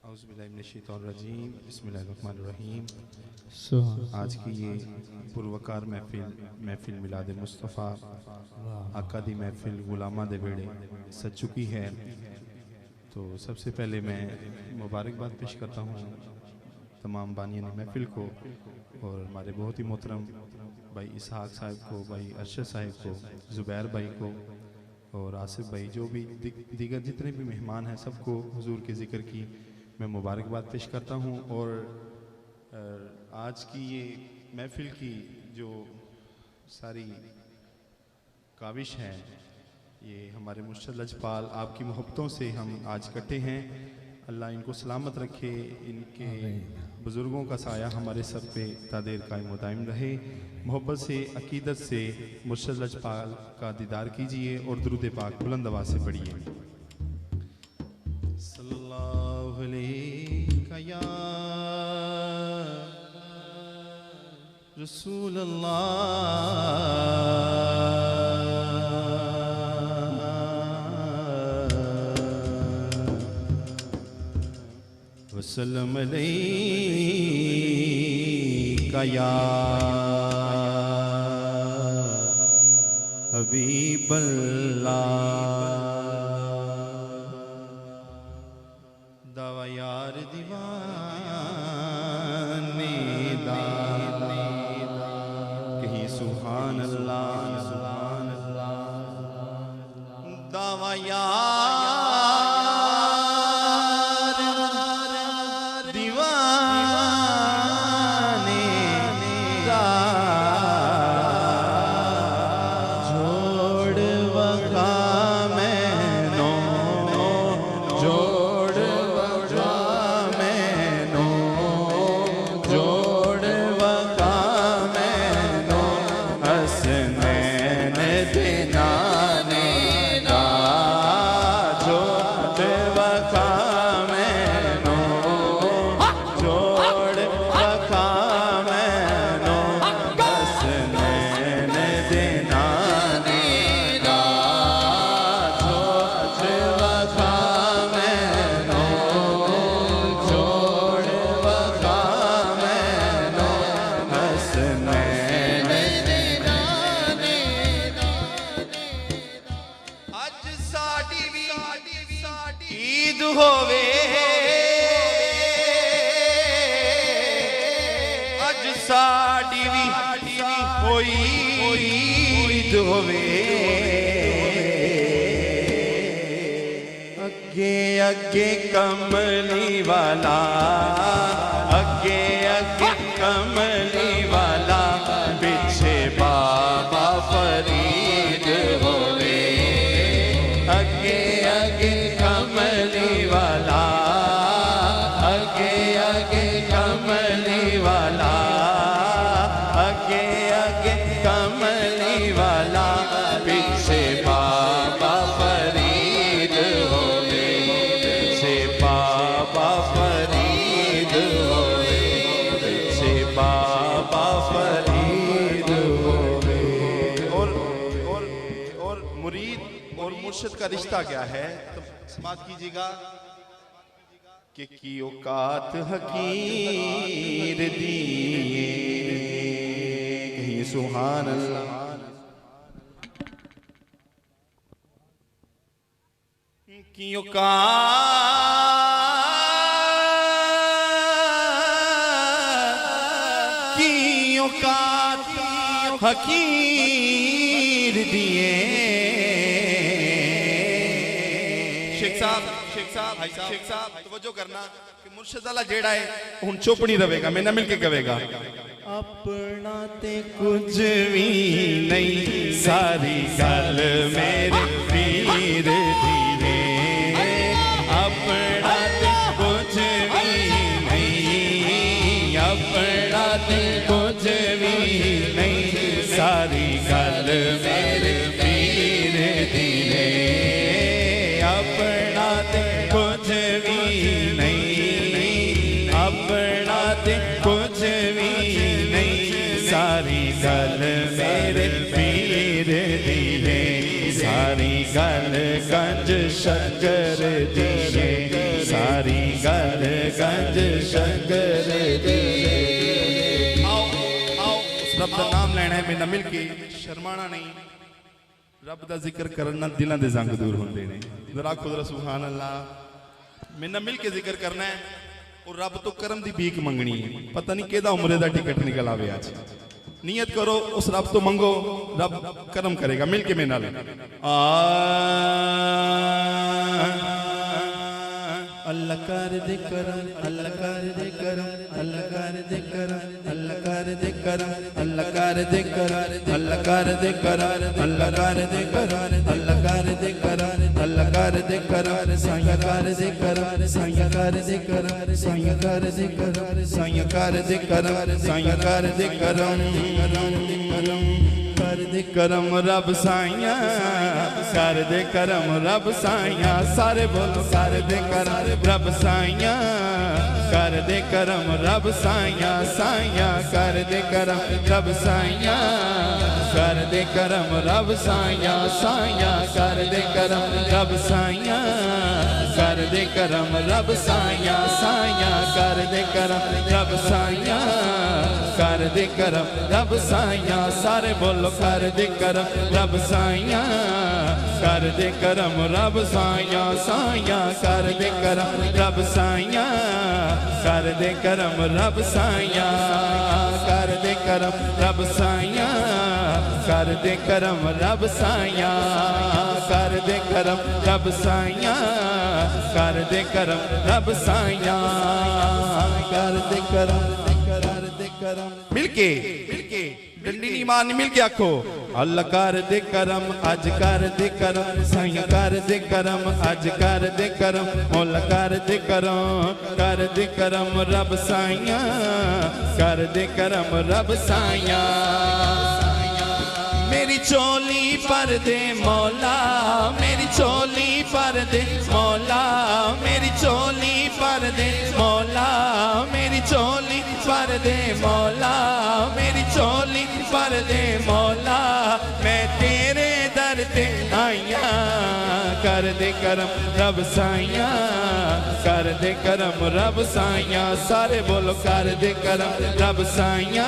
औज़ुबिल्लाहिमिनश्शैतानिर्रजीम बिस्मिल्लाहिर्रहमानिर्रहीम। आज की ये पुरवकार महफिल मिलाद मुस्तफ़ा आका दी महफिल गुलामा दे बेड़े सज चुकी है। तो सबसे पहले मैं मुबारकबाद पेश करता हूँ तमाम बानियान महफिल को और हमारे बहुत ही मोहतरम भाई इसहाक साहब को, भाई अरशद साहब को, ज़ुबैर भाई को और आसिफ भाई, जो भी दीगर जितने भी मेहमान हैं सबको हुजूर के ज़िक्र की मैं मुबारकबाद पेश करता हूँ। और आज की ये महफिल की जो सारी काविश है, ये हमारे मुर्शद लजपाल आपकी मोहब्बतों से हम आज इकट्ठे हैं। अल्लाह इनको सलामत रखे, इनके बुज़ुर्गों का साया हमारे सर पे तादेर कायम दायम रहे। मोहब्बत से, अकीदत से मुर्शद लजपाल का दीदार कीजिए और दुरूद पाक बुलंद आवाज़ से पढ़िए। सल्लल्लाहु अलैहि या रसूल अल्लाह वसल्लम अलैका या हबीबल्लाह। दावा यार दीवाने दा कहीं सुभान अल्लाह, दावा यार दीवाने दा जोड़ वका मैनो, जोड़ वका मैनो, जोड़ वका मैनो हसनैन दिनाने दा जोड़ वका मैनो, जोड़ वका मैनो हसनैन दिनाने दा जोड़ वका मैनो, जोड़ वका मैनो हसनैन दिनाने दा। अज साडी भी ईद होवे, अज साडी भी कोई ईद होवे। अगे अगे कमली वाला, अगे अगे कमली वाला, पीछे बाबा फरीद होवे। अगे अगे कमली वाला, अगे अगे कमली वाला, अगे अगे कमली वाला, पीछे बाबा फरीद होवे, पीछे बाबा फरीद होवे, पीछे बाबा फरीद होवे। और मुरीद और मुर्शिद का रिश्ता क्या है, तो समाप्त कीजिएगा कि औकात हकीर दिए कहीं सुभान अल्लाह। की औकात हकीर दिए। शेख साहब तवज्जो करना कि मुर्शिद अल्लाह जेड़ा है हुन चुप नहीं रहेगा, मेरे नाल मिल के कहेगा अपना ते कुछ भी नहीं, सारी गल मेरे पीर दी है। अपना ते कुछ भी नहीं, अपना ते कुछ भी नहीं, सारी गल मेरे पीर दी है। अपना ते कुछ भी नहीं, अपना ते कुछ भी नहीं, सारी गल मेरे पीर दी है। सारी गल गंज शकर दी है, सारी गढ़ गंज शंकर दे। आओ आओ उस रब का नाम लेना है मेरे मिल के, शर्माना नहीं। रब का जिक्र करना दिलों के जंग दूर होंगे ने। जरा खुद सुभान अल्लाह। मेरे मिल के जिक्र करना है और रब तो करम की भीख मंगनी है। पता नहीं केदा उम्रे का टिकट निकल आवे आज। नियत करो उस रब तो मंगो, रब करम करेगा। मिल के मेरे नाल अल्लाह कर दे करम, अल्लाह कर दे करम, अल्लाह कर दे करम, अल्लाह कर दे करम, अल्लाह कर दे करम, अल्लाह कर दे करम, अल्लाह कर दे करम, अल्लाह कर दे करम, अल्लाह कर दे करम, साया कर दे करम, साया कर दे करम, साया कर दे करम, साया कर दे करम, साया कर दे करम, कर दे करम रब साइया, कर दे करम रब साइया। सारे बोलो कर दे करम रब साइया, कर दे करम रब साइया, साइया कर दे करम रब साइया, कर दे करम रब साइया, साइया कर दे करम रब साइया, कर दे करम रब साइया, साइया कर दे करम रब साइया, कर दे करम रब साइया। सारे बोलो कर दे करम रब साइया, कर दे करम रब साइया, साइया कर दे करम रब साइया, कर दे करम रब साइया, कर दे करम रब साइया, कर दे करम रब साइया, कर दे करम रब साइया, कर दे करम रब साइया, कर दे करम मिलके मिलके डंडी नहीं मारनी। मिलके आखो अल्लाह कर दे करम, अज कर दे करम, साइया कर दे करम, अज कर दे करम, मौला कर दे करम रब साइया, कर दे करम रब साइया। मेरी चोली पर दे मौला, मेरी चोली पर दे मौला, मेरी चोली पर दे मौला, मेरी चोली पर दे मौला, मेरी चोली पर दे मौला। मैं तेरे दर ते आइया, कर दे करम रब साइया, कर दे करम रब साइया। सारे बोलो कर दे करम रब साइया,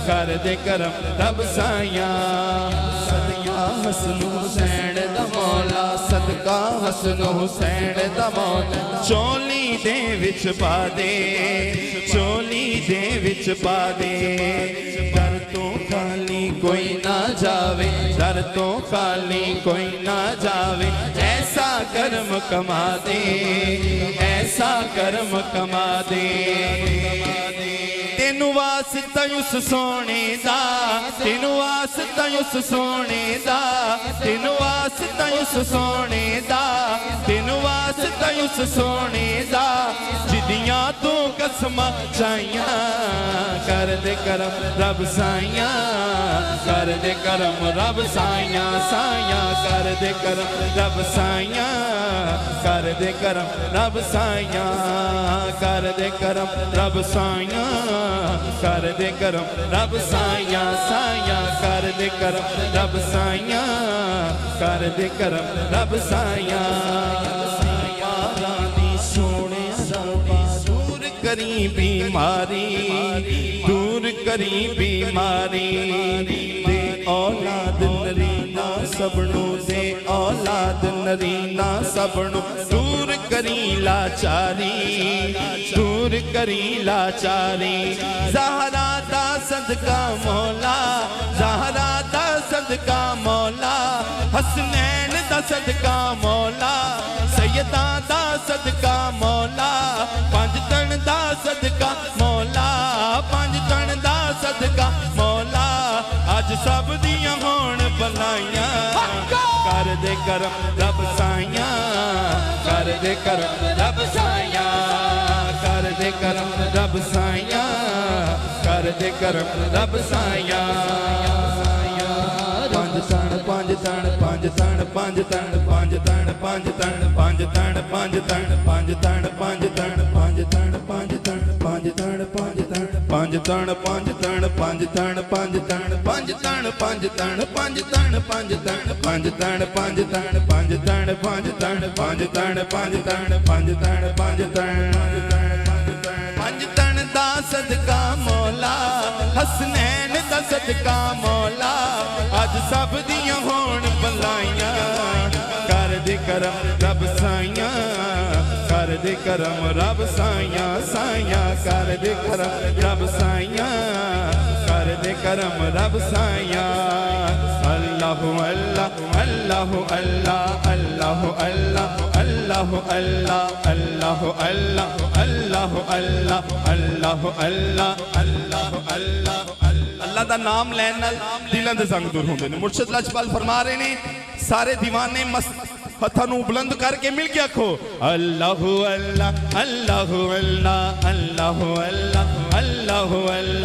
कर दे करम रब साइया। सदका हसन हुसैन दा मौला, सदका हसन हुसैन दा मौला। चोली दे विच पा दे, चोली दे विच पा दे, दर तो खाली कोई ना जावे, दर तो खाली कोई ना जावे। ऐसा कर्म कमा दे, ऐसा कर्म कमा दे। तेनू वास्ता उस सोने दा, तेनू वास्ता उस सोने दा, तेनू वास्ता उस सोने दा, तेनू वास्ता उस सोने दा, जिदियां तू कसमां चाइया। कर दे करम रब साइया, कर दे करम रब साइया, साइया कर दे करम रब साइया, कर दे करम रब साइया, कर दे करम रब साइया, कर दे करम रब साइया, साइया कर दे करम रब साइया, कर दे करम रब साइया। सोने दूर करी बीमारी, दूर करी बीमारी, दे औलाद नरीना सबनू, दे औलाद नरीना सबनू। दूर करी लाचारी, दूर करी लाचारी। ज़हरा दा सदका मौला, ज़हरा दा सदका मौला, हसनैन दा सदका मौला, सैयदा दा सदका मौला, पंज तन दा सदका मौला, पंज तन दा सदका मौला। अज सब दियां होण भलाइयां, कर दे करम रब साइया, कर दे करम रब साइया, कर दे करम रब साइया, कर दे करम रब साइया। पंज तन पंज तन पंज तन पंज तन पंज तन पंज तन पंज तन पंज तन पंज तन पंज तन पंज तन पंज तन पंज तन पंज तन पंज तण पंज तण पंज तण पंज तण पंज तण पंज तण पंज तण पंज तण पंज तण पंज तण पंज तण पंज तण पंज तण पंज तण पंज तण पंज तण पंज तण दा सदका मौला हसनैन दा सदका मौला अज सब दियां होण भलाइयां कर दे करम रब साइयां कर दे करम रब साइयां साइयां कर दे करम रब साइयां कर दे करम रब साइयां अल्लाह अल्लाह अल्लाह अल्लाह अल्लाह अल्लाह अल्लाह अल्लाह अल्लाह अल्लाह अल्लाह अल्लाह अल्लाह अल्लाह अल्लाह अल्लाह दा नाम लैन नाल दिलां दे संग दूर होंदे ने। मुर्शिद लजपाल फरमा रहे ने सारे दीवाने मस्त हत्थां नूं बुलंद करके मिल के आखो अल्लाह अल्लाह अल्लाह अल्लाह अल्लाह अल्लाह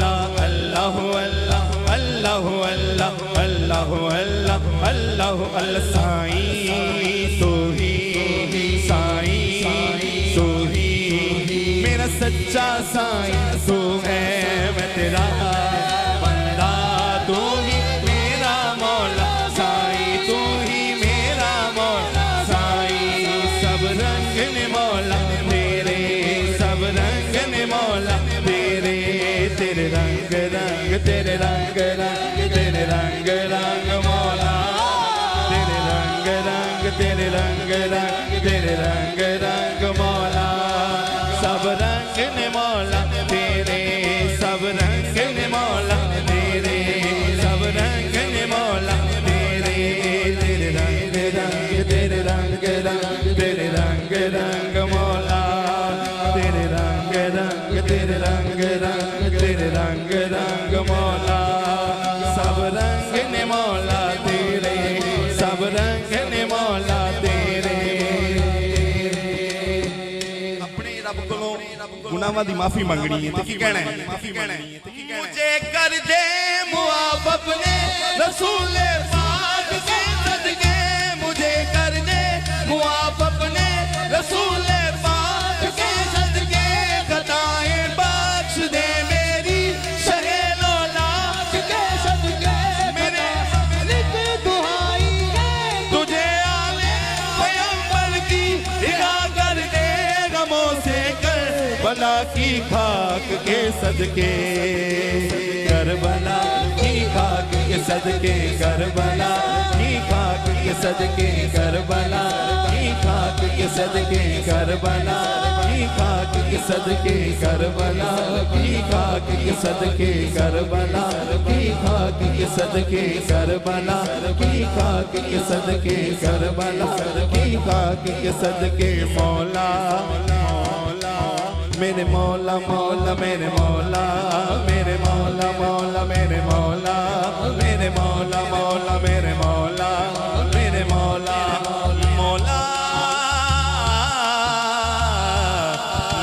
अल्लाह अल्लाह अल्लाह अल्लाह अल्लाह अल्लाह अल्लाह अल्लाह साईं तू ही साईं तू ही मेरा सच्चा साईं तू है मैं तेरा बंदा तू ही मेरा मौला साईं तू ही मेरा मौला साईं सब रंग ने मौला तेरे सब रंग ने मौला तेरे तेरे रंग रंग तेरे रंग रंग तेरे रंग रंग मौला तेरे रंग रंग तेरे रंग रंग तेरे रंग रंग मौला सब रंग ने मौला तेरे सब रंग ने मौला तेरे सब रंग ने मौला तेरे तेरे रंग रंग तेरे रंग रंग तेरे रंग रंग मौला तेरे रंग रंग तेरे रंग रंग तेरे रंग रंग मौला सब रंग ने मौला तेरे सब रंग ने मौला तेरे अपने रब कोलों गुनाहां दी माफी मंगनी है ते की कहना है मुझे कर दे मुआफ अपने रसूल पाक के सदके मुझे कर दे मुआफ अपने रसूल पाक के सदके खताएं बख्श दे मेरी शहे लाख के सदके मेरे लिख दुआई है तुझे आले पैगंबर की निगाह कर दे गमों से कर बला की खाक के सदके करबला की खाक के सदके करबला की खाक के सदके करबला की खाक के सदके करबला की खाक के सदके करबला की खाक के सदके करबला की खाक के सदके करबला की खाक के सदके करबला की खाक के सदके मौला मेरे मौला मौला मेरे मौला मेरे मौला मौला मेरे मौला मेरे मौला मौला मेरे मौला मेरे मौला मौला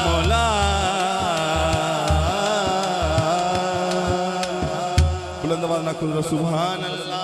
मौला बुलंद आवाज़ ना कुल सुभान अल्लाह।